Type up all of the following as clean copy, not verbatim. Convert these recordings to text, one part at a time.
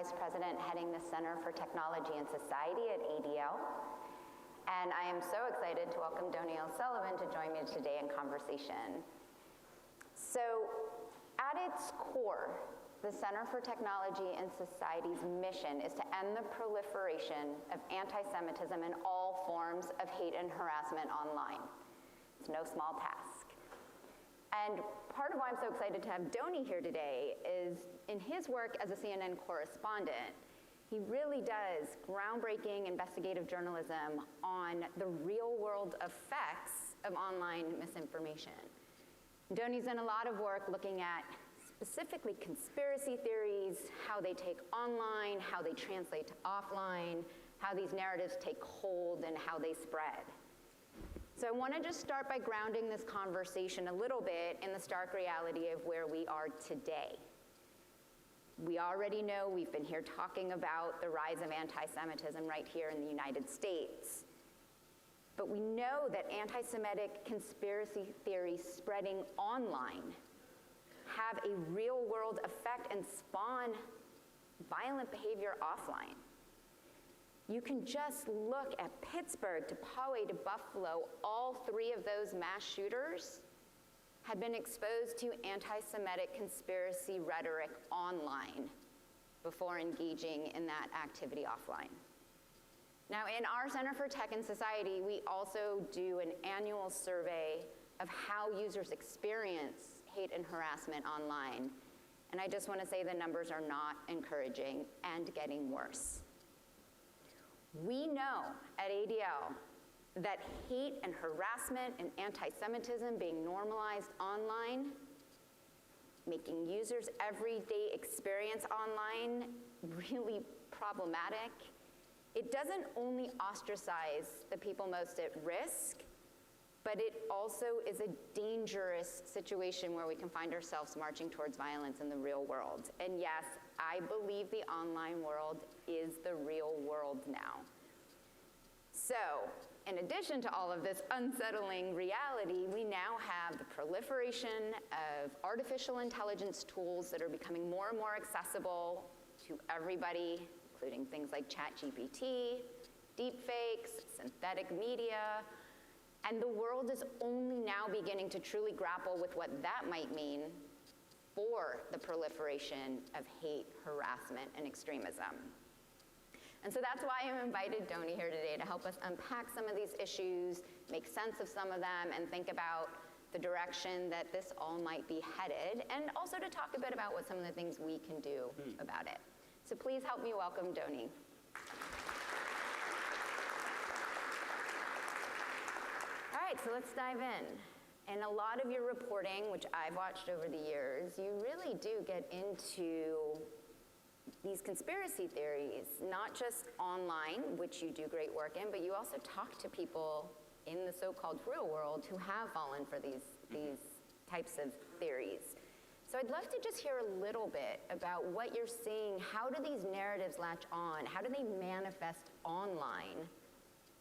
Vice President heading the Center for Technology and Society at ADL. And I am so excited to welcome Donie O'Sullivan to join me today in conversation. So, at its core, the Center for Technology and Society's mission is to end the proliferation of anti-Semitism and all forms of hate and harassment online. It's no small task. And part of why I'm so excited to have Donie here today is in his work as a CNN correspondent, he really does groundbreaking investigative journalism on the real-world effects of online misinformation. Donie's done a lot of work looking at specifically conspiracy theories, how they take online, how they translate to offline, how these narratives take hold, and how they spread. So I want to just start by grounding this conversation a little bit in the stark reality of where we are today. We already know, we've been here talking about the rise of anti-Semitism right here in the United States. But we know that anti-Semitic conspiracy theories spreading online have a real-world effect and spawn violent behavior offline. You can just look at Pittsburgh to Poway to Buffalo. All three of those mass shooters had been exposed to anti-Semitic conspiracy rhetoric online before engaging in that activity offline. Now, in our Center for Tech and Society, we also do an annual survey of how users experience hate and harassment online. And I just want to say the numbers are not encouraging and getting worse. We know at ADL that hate and harassment and anti-Semitism being normalized online, making users' everyday experience online really problematic. It doesn't only ostracize the people most at risk, but it also is a dangerous situation where we can find ourselves marching towards violence in the real world. And yes, I believe the online world is the real world now. So, in addition to all of this unsettling reality, we now have the proliferation of artificial intelligence tools that are becoming more and more accessible to everybody, including things like ChatGPT, deepfakes, synthetic media, and the world is only now beginning to truly grapple with what that might mean for the proliferation of hate, harassment, and extremism. And so that's why I invited Donie here today to help us unpack some of these issues, make sense of some of them, and think about the direction that this all might be headed, and also to talk a bit about what some of the things we can do about it. So please help me welcome Donie. All right, so let's dive in. In a lot of your reporting, which I've watched over the years, you really do get into these conspiracy theories, not just online, which you do great work in, but you also talk to people in the so-called real world who have fallen for these types of theories. So I'd love to just hear a little bit about what you're seeing. How do these narratives latch on? How do they manifest online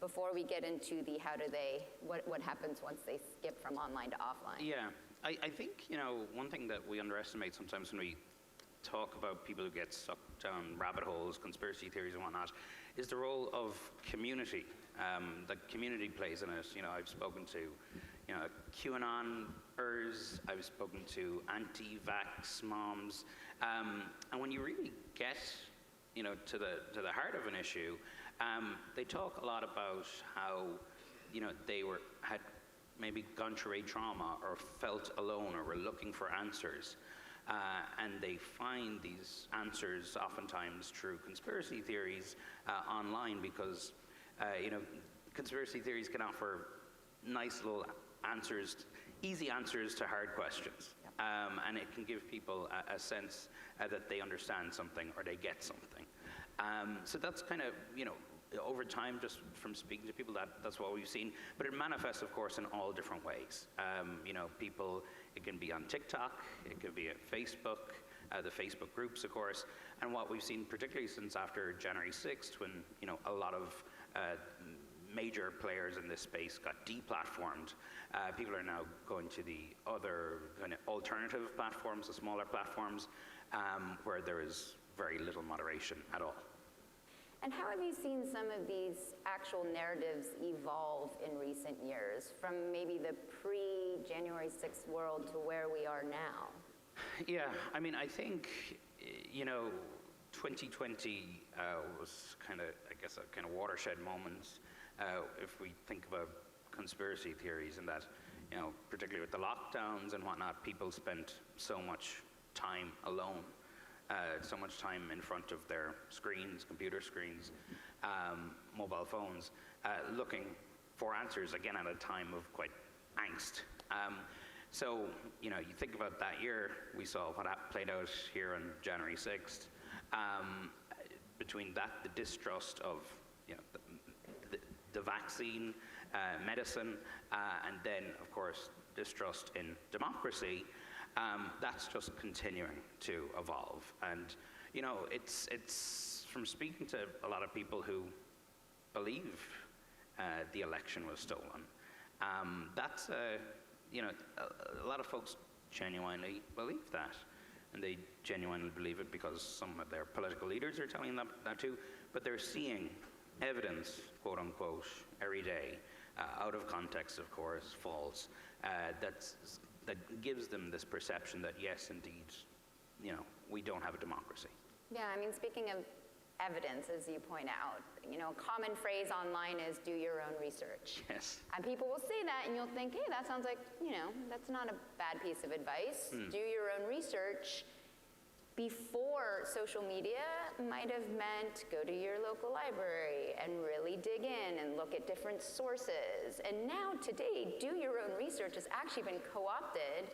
before we get into the what happens once they skip from online to offline? Yeah, I think, one thing that we underestimate sometimes when we talk about people who get sucked down rabbit holes, conspiracy theories and whatnot, is the role of community that community plays in it. I've spoken to QAnoners, I've spoken to anti-vax moms, and when you really get to the heart of an issue, they talk a lot about how they had maybe gone through a trauma or felt alone or were looking for answers. And they find these answers oftentimes through conspiracy theories online because, conspiracy theories can offer nice little answers, easy answers to hard questions. Yep. And it can give people a sense that they understand something or they get something. So that's kind of, over time, just from speaking to people, that's what we've seen. But it manifests, of course, in all different ways. People, it can be on TikTok, it could be at Facebook, the Facebook groups, of course. And what we've seen, particularly since after January 6th, when a lot of major players in this space got deplatformed, people are now going to the other kind of alternative platforms, the smaller platforms, where there is very little moderation at all. And how have you seen some of these actual narratives evolve in recent years, from maybe the pre-January 6th world to where we are now? Yeah, I mean, I think, 2020 was kind of, I guess, a kind of watershed moment if we think about conspiracy theories, and that, particularly with the lockdowns and whatnot, people spent so much time alone. So much time in front of their screens, computer screens, mobile phones, looking for answers, again, at a time of quite angst. So, you think about that year, we saw what played out here on January 6th. Between that, the distrust of the vaccine, medicine, and then, of course, distrust in democracy, that's just continuing to evolve. And, it's from speaking to a lot of people who believe the election was stolen. That's, a lot of folks genuinely believe that. And they genuinely believe it because some of their political leaders are telling them that too. But they're seeing evidence, quote unquote, every day, out of context, of course, false, that gives them this perception that, yes, indeed, we don't have a democracy. Yeah, I mean, speaking of evidence, as you point out, a common phrase online is do your own research. Yes. And people will say that, and you'll think, hey, that sounds like, that's not a bad piece of advice. Do your own research. Before social media might have meant go to your local library and really dig in and look at different sources. And now today, do your own research has actually been co-opted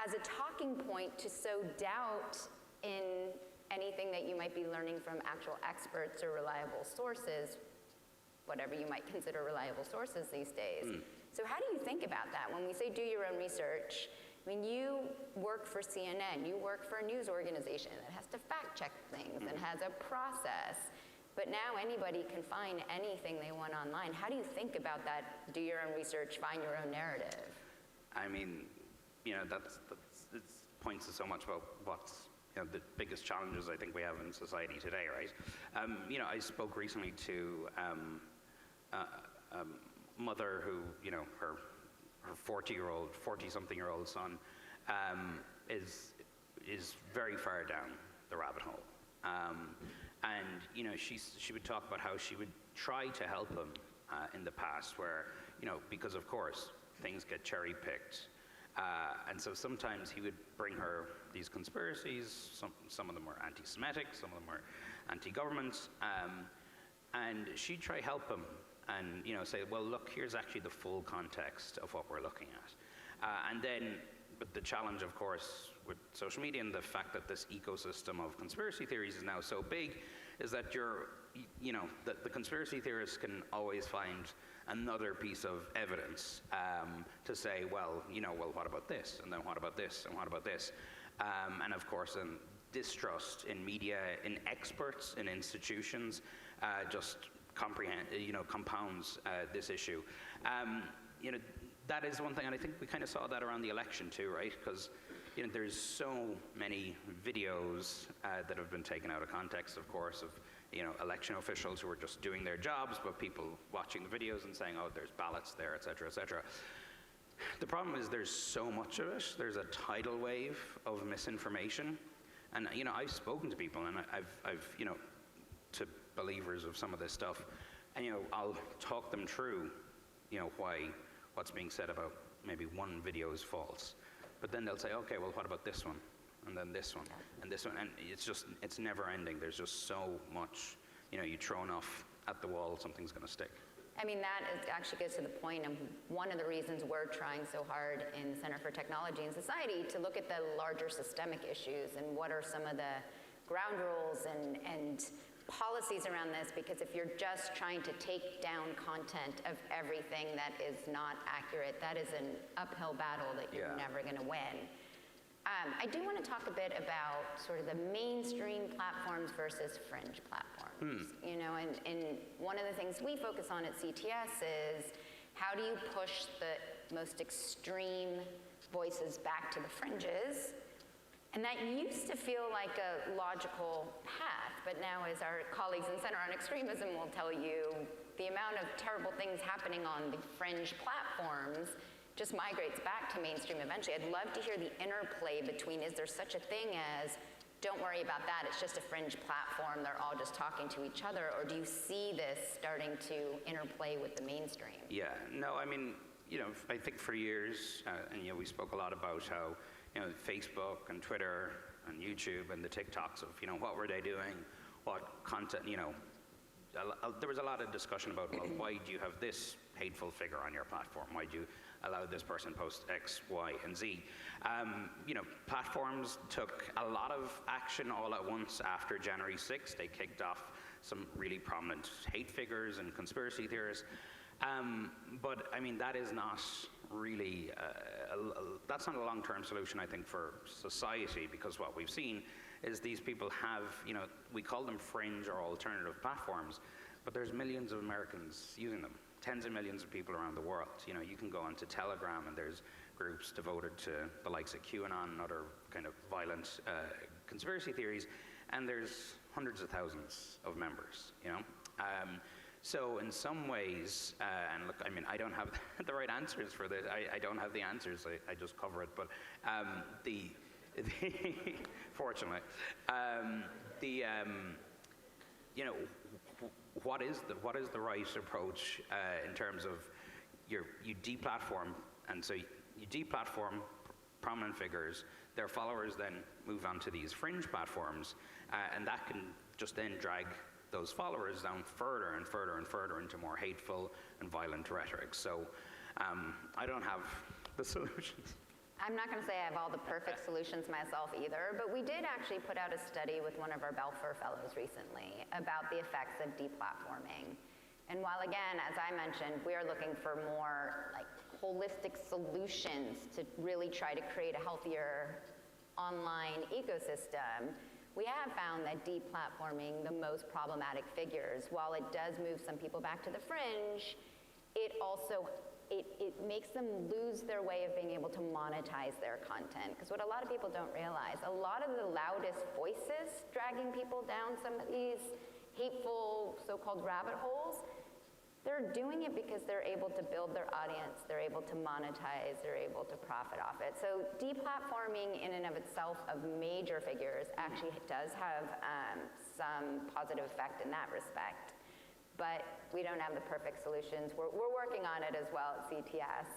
as a talking point to sow doubt in anything that you might be learning from actual experts or reliable sources, whatever you might consider reliable sources these days. So how do you think about that? When we say do your own research, I mean, you work for CNN, you work for a news organization that has to fact check things and has a process, but now anybody can find anything they want online. How do you think about that, do your own research, find your own narrative? I mean, that's it points to so much about what's the biggest challenges I think we have in society today, right? I spoke recently to a mother who, her 40-something-year-old son is very far down the rabbit hole. And, she would talk about how she would try to help him in the past where, because of course, things get cherry-picked. And so sometimes he would bring her these conspiracies, some of them were anti-Semitic, some of them were anti-government, and she'd try help him and say, well, look, here's actually the full context of what we're looking at. And then, but the challenge, of course, with social media and the fact that this ecosystem of conspiracy theories is now so big is that the conspiracy theorists can always find another piece of evidence to say, well, what about this? And then what about this? And what about this? And of course, distrust in media, in experts, in institutions, just compounds this issue. That is one thing, and I think we kind of saw that around the election too, right? Because there's so many videos that have been taken out of context, of course, of election officials who are just doing their jobs, but people watching the videos and saying, oh, there's ballots there, et cetera, et cetera. The problem is there's so much of it. There's a tidal wave of misinformation. And, I've spoken to people, and I've to believers of some of this stuff, and, I'll talk them through, why what's being said about maybe one video is false. But then they'll say, okay, well, what about this one? And then this one, and this one, and it's never ending. There's just so much, you throw enough at the wall, something's gonna stick. I mean, that actually gets to the point of one of the reasons we're trying so hard in Center for Technology and Society to look at the larger systemic issues and what are some of the ground rules and policies around this, because if you're just trying to take down content of everything that is not accurate, that is an uphill battle that you're never gonna win. I do want to talk a bit about sort of the mainstream platforms versus fringe platforms. And one of the things we focus on at CTS is how do you push the most extreme voices back to the fringes And that used to feel like a logical path, but now, as our colleagues in Center on Extremism will tell you, the amount of terrible things happening on the fringe platforms just migrates back to mainstream eventually. I'd love to hear the interplay between, is there such a thing as, don't worry about that, it's just a fringe platform, they're all just talking to each other, or do you see this starting to interplay with the mainstream? Yeah, no, I mean, I think for years, and we spoke a lot about how, Facebook and Twitter and YouTube and the TikToks of, what were they doing, what content, there was a lot of discussion about, well, why do you have this hateful figure on your platform? Why do you allow this person post X, Y, and Z? Platforms took a lot of action all at once after January 6th. They kicked off some really prominent hate figures and conspiracy theorists. But I mean, that is not really, that's not a long-term solution, I think, for society, because what we've seen is these people have, we call them fringe or alternative platforms, but there's millions of Americans using them, tens of millions of people around the world. You can go onto Telegram and there's groups devoted to the likes of QAnon and other kind of violent conspiracy theories, and there's hundreds of thousands of members, So in some ways, and look, I mean, I don't have the right answers for this. I don't have the answers. I just cover it. But fortunately, what is the right approach in terms of you deplatform, and so you deplatform prominent figures. Their followers then move on to these fringe platforms, and that can just then drag those followers down further and further and further into more hateful and violent rhetoric. So I don't have the solutions. I'm not going to say I have all the perfect solutions myself either, but we did actually put out a study with one of our Belfer fellows recently about the effects of deplatforming. And while, again, as I mentioned, we are looking for more holistic solutions to really try to create a healthier online ecosystem, we have found that deplatforming the most problematic figures, while it does move some people back to the fringe, it also it makes them lose their way of being able to monetize their content. Because what a lot of people don't realize, a lot of the loudest voices dragging people down some of these hateful so-called rabbit holes, they're doing it because they're able to build their audience, they're able to monetize, they're able to profit off it. So deplatforming in and of itself of major figures actually does have some positive effect in that respect. But we don't have the perfect solutions. We're working on it as well at CTS.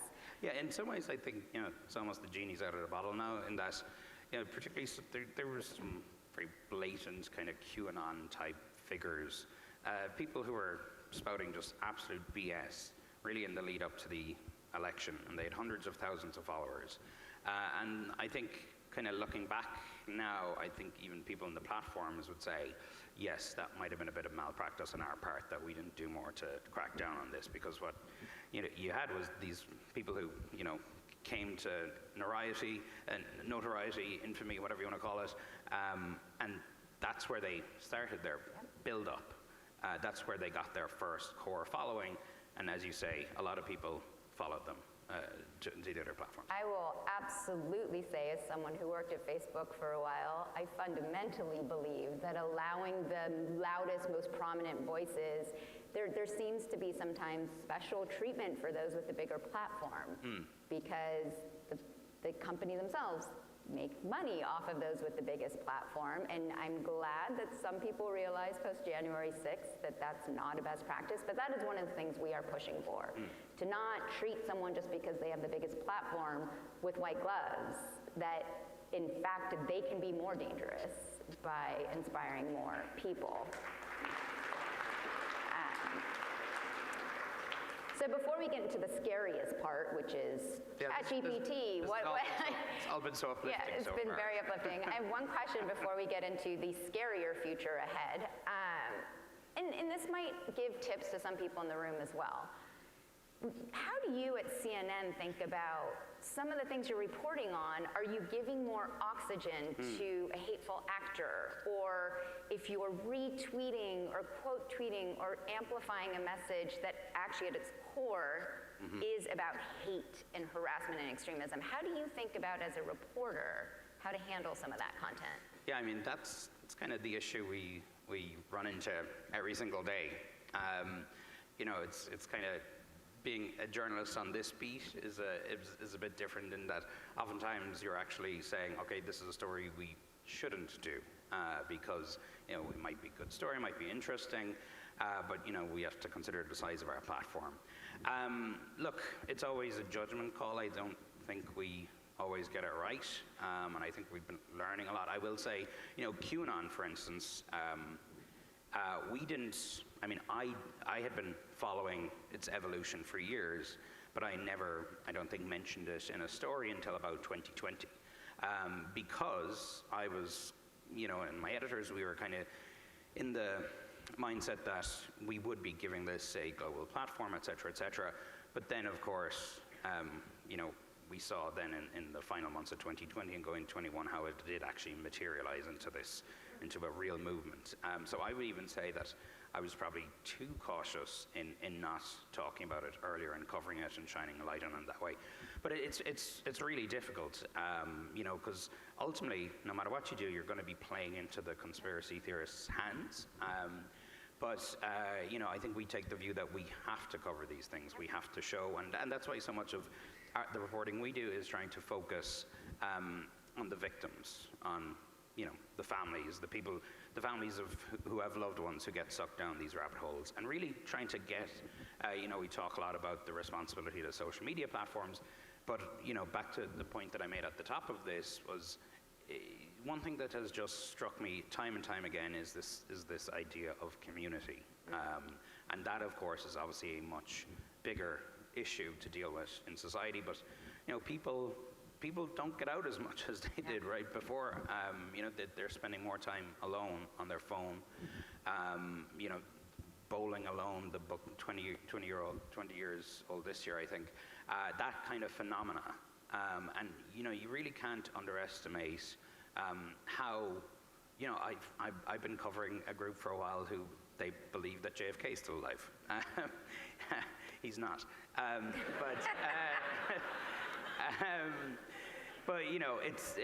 Yeah, in some ways I think it's almost the genie's out of the bottle now, in that particularly there was some very blatant kind of QAnon type figures, people who were spouting just absolute BS, really in the lead up to the election, and they had hundreds of thousands of followers. And I think, kind of looking back now, I think even people in the platforms would say, yes, that might have been a bit of malpractice on our part, that we didn't do more to crack down on this, because what you had was these people who came to notoriety, infamy, whatever you want to call it, and that's where they started their build-up. That's where they got their first core following, and as you say, a lot of people followed them to the other platforms. I will absolutely say, as someone who worked at Facebook for a while, I fundamentally believe that allowing the loudest, most prominent voices, there seems to be sometimes special treatment for those with the bigger platform, because the company themselves make money off of those with the biggest platform, and I'm glad that some people realize post-January 6th that that's not a best practice, but that is one of the things we are pushing for, to not treat someone just because they have the biggest platform with white gloves, that in fact they can be more dangerous by inspiring more people. So before we get into the scariest part, which is ChatGPT, it's all been so uplifting. Yeah, it's been very uplifting. I have one question before we get into the scarier future ahead, and this might give tips to some people in the room as well. How do you at CNN think about some of the things you're reporting on? Are you giving more oxygen to a hateful actor? Or if you're retweeting or quote tweeting or amplifying a message that actually at its core is about hate and harassment and extremism, how do you think about, as a reporter, how to handle some of that content. Yeah, I mean, that's kind of the issue we run into every single day. You know, it's kind of being a journalist on this beat is a bit different in that oftentimes you're actually saying, okay, this is a story we shouldn't do because, you know, it might be a good story, it might be interesting, but, you know, we have to consider the size of our platform. Look, it's always a judgment call. I don't think we always get it right, and I think we've been learning a lot. I will say, you know, QAnon, for instance, we didn't, I mean, I had been following its evolution for years, but I never, I don't think, mentioned it in a story until about 2020, because I was, you know, and my editors, we were kind of in the mindset that we would be giving this a global platform, et cetera, but then, of course, you know, we saw then in the final months of 2020 and going 21 how it did actually materialize into a real movement. So I would even say that I was probably too cautious in not talking about it earlier and covering it and shining a light on it that way. But it's really difficult, you know, because ultimately, no matter what you do, you're going to be playing into the conspiracy theorists' hands. But, you know, I think we take the view that we have to cover these things. We have to show, and that's why so much of the reporting we do is trying to focus on the victims, on, you know, the families, the families of who have loved ones who get sucked down these rabbit holes, and really trying to get, you know, we talk a lot about the responsibility of the social media platforms, but, you know, back to the point that I made at the top of this was, one thing that has just struck me time and time again is this idea of community, and that, of course, is obviously a much bigger issue to deal with in society. But, you know, people don't get out as much as they did right before. You know, they're spending more time alone on their phone. You know, bowling alone, the book 20 years old this year, I think. That kind of phenomena, and, you know, you really can't underestimate how, you know, I've been covering a group for a while who they believe that JFK is still alive. He's not. But, you know, it's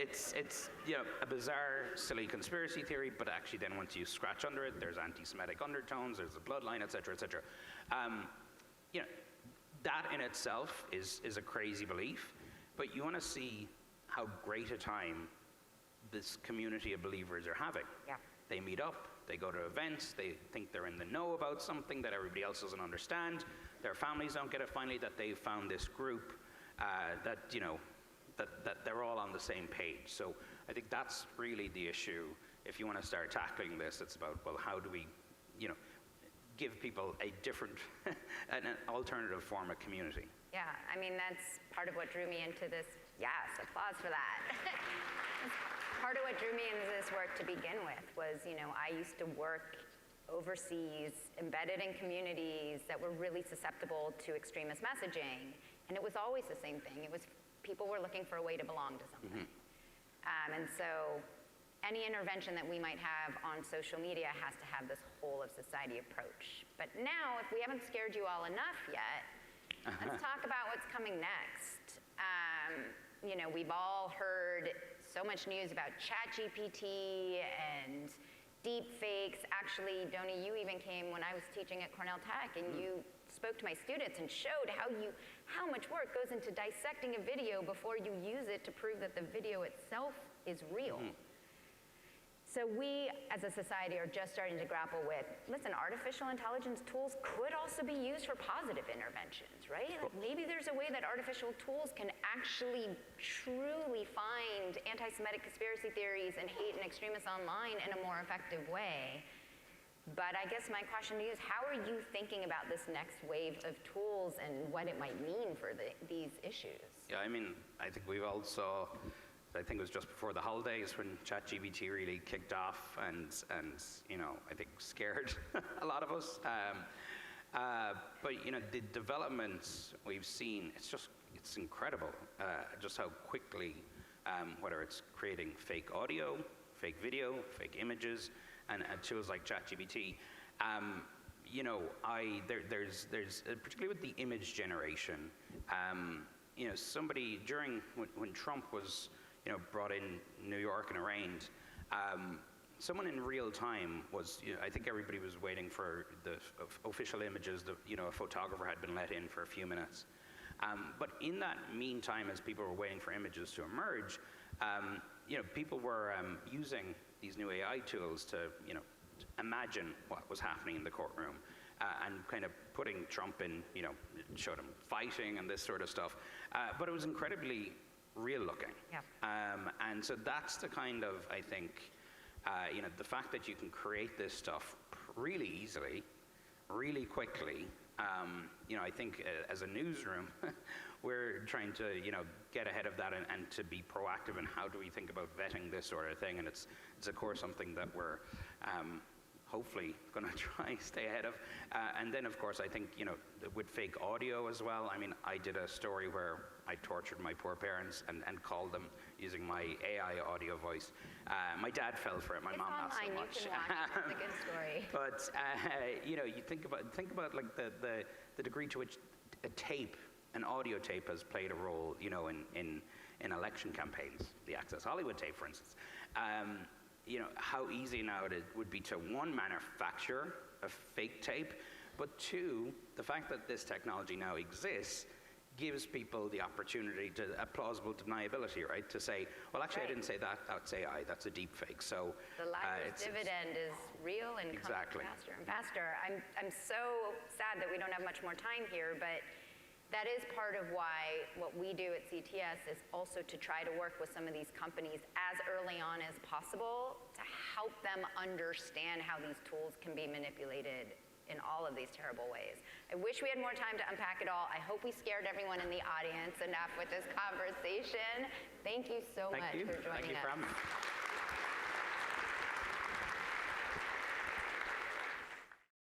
you know, a bizarre, silly conspiracy theory, but actually then once you scratch under it, there's anti-Semitic undertones, there's the bloodline, et cetera, et cetera. You know, that in itself is a crazy belief, but you want to see how great a time this community of believers are having. Yeah. They meet up, they go to events, they think they're in the know about something that everybody else doesn't understand. Their families don't get it. Finally, that they've found this group that, you know, that they're all on the same page. So I think that's really the issue. If you want to start tackling this, it's about, well, how do we, you know, give people a different, an alternative form of community? Yeah, I mean, that's part of what drew me into this. Yes, applause for that. Part of what drew me into this work to begin with was, you know, I used to work overseas, embedded in communities that were really susceptible to extremist messaging, and it was always the same thing. It was people were looking for a way to belong to something. And so any intervention that we might have on social media has to have this whole of society approach. But now, if we haven't scared you all enough yet, let's talk about what's coming next. You know, we've all heard so much news about ChatGPT and deep fakes. Actually, Donie, you even came when I was teaching at Cornell Tech, and you spoke to my students and showed how much work goes into dissecting a video before you use it to prove that the video itself is real. So we, as a society, are just starting to grapple with, listen, artificial intelligence tools could also be used for positive interventions, right? Like maybe there's a way that artificial tools can actually truly find anti-Semitic conspiracy theories and hate and extremists online in a more effective way. But I guess my question to you is, how are you thinking about this next wave of tools and what it might mean for these issues? Yeah, I mean, I think we all saw, I think it was just before the holidays when ChatGPT really kicked off and you know, I think scared a lot of us. But, you know, the developments we've seen, it's incredible just how quickly, whether it's creating fake audio, fake video, fake images, and tools like ChatGPT, you know, there's particularly with the image generation, you know, somebody when Trump was, brought in New York and arraigned, someone in real time was, I think everybody was waiting for the official images. A photographer had been let in for a few minutes. But in that meantime, as people were waiting for images to emerge, people were using these new AI tools to, imagine what was happening in the courtroom and kind of putting Trump in, showed him fighting and this sort of stuff. But it was incredibly real looking. Yeah. And so that's the kind of, I think, the fact that you can create this stuff really easily, really quickly. I think as a newsroom, we're trying to, get ahead of that and to be proactive in how do we think about vetting this sort of thing. And it's of course something that we're hopefully going to try stay ahead of. And then of course I think, with fake audio as well. I mean, I did a story where I tortured my poor parents and called them using my AI audio voice. My dad fell for it, my mom not so much. You can watch it. It's a good story. But you think about like the degree to which an audio tape has played a role, in election campaigns. The Access Hollywood tape, for instance. How easy now it would be to, one, manufacture a fake tape, but two, the fact that this technology now exists gives people the opportunity to a plausible deniability, right? To say, well, actually, Right. I didn't say that. That's AI. That's a deep fake. So The libr's dividend is real and Exactly. comes faster and faster. I'm so sad that we don't have much more time here, but that is part of why what we do at CTS is also to try to work with some of these companies as early on as possible to help them understand how these tools can be manipulated in all of these terrible ways. I wish we had more time to unpack it all. I hope we scared everyone in the audience enough with this conversation. Thank you so much for joining us. Thank you for having me.